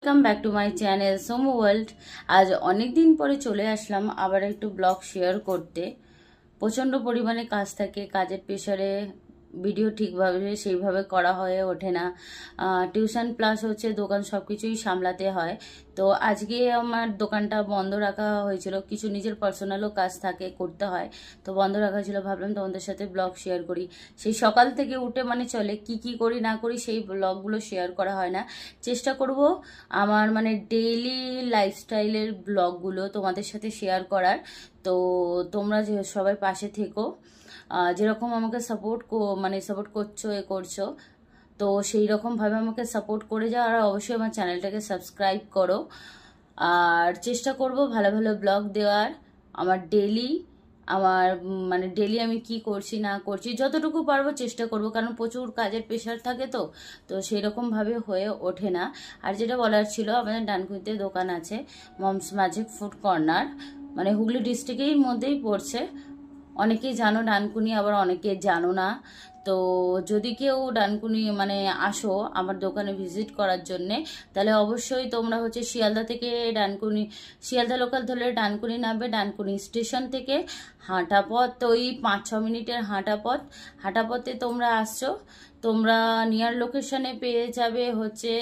Welcome back to my channel Somu world. আজ অনেক দিন পরে চলে আসলাম আবার একটু ব্লগ শেয়ার করতে। প্রচণ্ড পরিমাণে কাজ থাকে, কাজের প্রেশারে ভিডিও ঠিকভাবে সেইভাবে করা হয়ে ওঠে না। টিউশন প্লাস হচ্ছে দোকান সব কিছুই সামলাতে হয়। তো আজকে আমার দোকানটা বন্ধ রাখা হয়েছিল, কিছু নিজের পার্সোনালও কাজ থাকে, করতে হয়, তো বন্ধ রাখা ছিল। ভাবলাম তোমাদের সাথে ব্লগ শেয়ার করি। সেই সকাল থেকে উঠে মানে চলে কি করি না করি সেই ব্লগগুলো শেয়ার করা হয় না। চেষ্টা করব আমার মানে ডেইলি লাইফস্টাইলের ব্লগগুলো তোমাদের সাথে শেয়ার করার। তো তোমরা যে সবাই পাশে থেকো, যেরকম আমাকে সাপোর্ট করছো, তো সেই রকমভাবে আমাকে সাপোর্ট করে যাও। আর অবশ্যই আমার চ্যানেলটাকে সাবস্ক্রাইব করো। আর চেষ্টা করব ভালো ভালো ব্লগ দেওয়ার। আমার ডেলি আমি কি করছি না করছি যতটুকু পারবো চেষ্টা করব, কারণ প্রচুর কাজের প্রেশার থাকে, তো সেই রকমভাবে হয়ে ওঠে না। আর যেটা বলার ছিল, আমাদের ডানকুনিতে দোকান আছে মমস ম্যাজিক ফুড কর্নার, মানে হুগলি ডিস্ট্রিক্টের মধ্যেই পড়ছে। অনেকেই জানো ডানকুনি, আবার অনেকে জানো না। তো যদি কেউ ডানকুনি মানে আসো আমার দোকানে ভিজিট করার জন্যে, তাহলে অবশ্যই তোমরা হচ্ছে শিয়ালদা থেকে শিয়ালদা লোকাল ধরলে ডানকুনি নামবে। ডানকুনি স্টেশন থেকে হাঁটা পথ, ওই 5-6 মিনিটের হাঁটা পথে তোমরা আসছো, তোমরা নিয়ার লোকেশনে পেয়ে যাবে হচ্ছে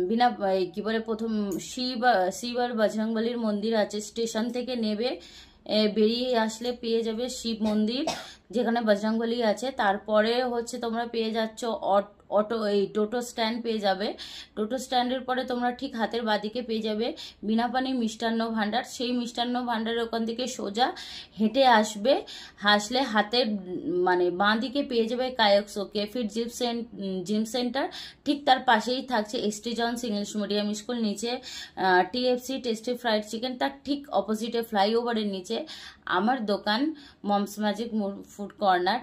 বিনা কি বলে প্রথম শিব আর বজরংবলীর মন্দির আছে। স্টেশন থেকে নেবে, বেরিয়ে আসলে পেয়ে যাবে শিব মন্দির যেখানে বজরংবলী আছে। তারপরে হচ্ছে তোমরা পেয়ে যাচ্ছ টোটো স্ট্যান্ড পেয়ে যাবে। টোটো স্ট্যান্ডের পরে তোমরা ঠিক হাতের বাঁদিকে পেয়ে যাবে বিনাপানি মিষ্টান্ন ভাণ্ডার। সেই মিষ্টান্ন ভাণ্ডারের ওখান থেকে সোজা হেঁটে আসলে হাতের মানে বাঁ দিকে পেয়ে যাবে কায়কসো কেফিট জিম সেন্টার। ঠিক তার পাশেই থাকছে ST John's English medium school, নিচে টিএফসি টেস্টি ফ্রাইড চিকেন, তার ঠিক অপোজিটে ফ্লাইওভারের নিচে আমার দোকান Mom's magic food corner.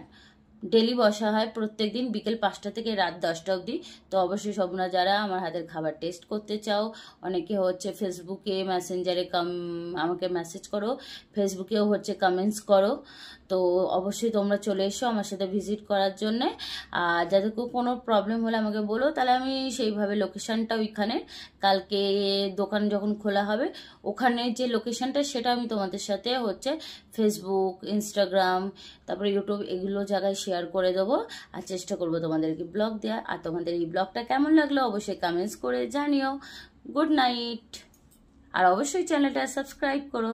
Daily বসা হয় প্রত্যেকদিন বিকেল 5টা থেকে রাত 10টা অবধি। তো অবশ্যই তোমরা যারা আমার হাতের খাবার টেস্ট করতে চাও, অনেকে হচ্ছে ফেসবুকে মেসেঞ্জারে আমাকে মেসেজ করো, ফেসবুকেও হচ্ছে কমেন্টস করো। তো অবশ্যই তোমরা চলে এসো আমার সাথে ভিজিট করার জন্যে। আর যাদের কোনো প্রবলেম হলে আমাকে বলো, তাহলে আমি সেইভাবে লোকেশানটা ওইখানে কালকে দোকান যখন খোলা হবে ওখানে যে লোকেশানটা সেটা আমি তোমাদের সাথে হচ্ছে ফেসবুক, ইনস্টাগ্রাম, তারপরে ইউটিউব এগুলো জায়গায় শেয়ার করে দেবো। আর চেষ্টা করবো তোমাদেরকে ব্লগ দেওয়ার। আর তোমাদের এই ব্লগটা কেমন লাগলো অবশ্যই কমেন্টস করে জানিও। Good night. আর অবশ্যই চ্যানেলটা সাবস্ক্রাইব করো।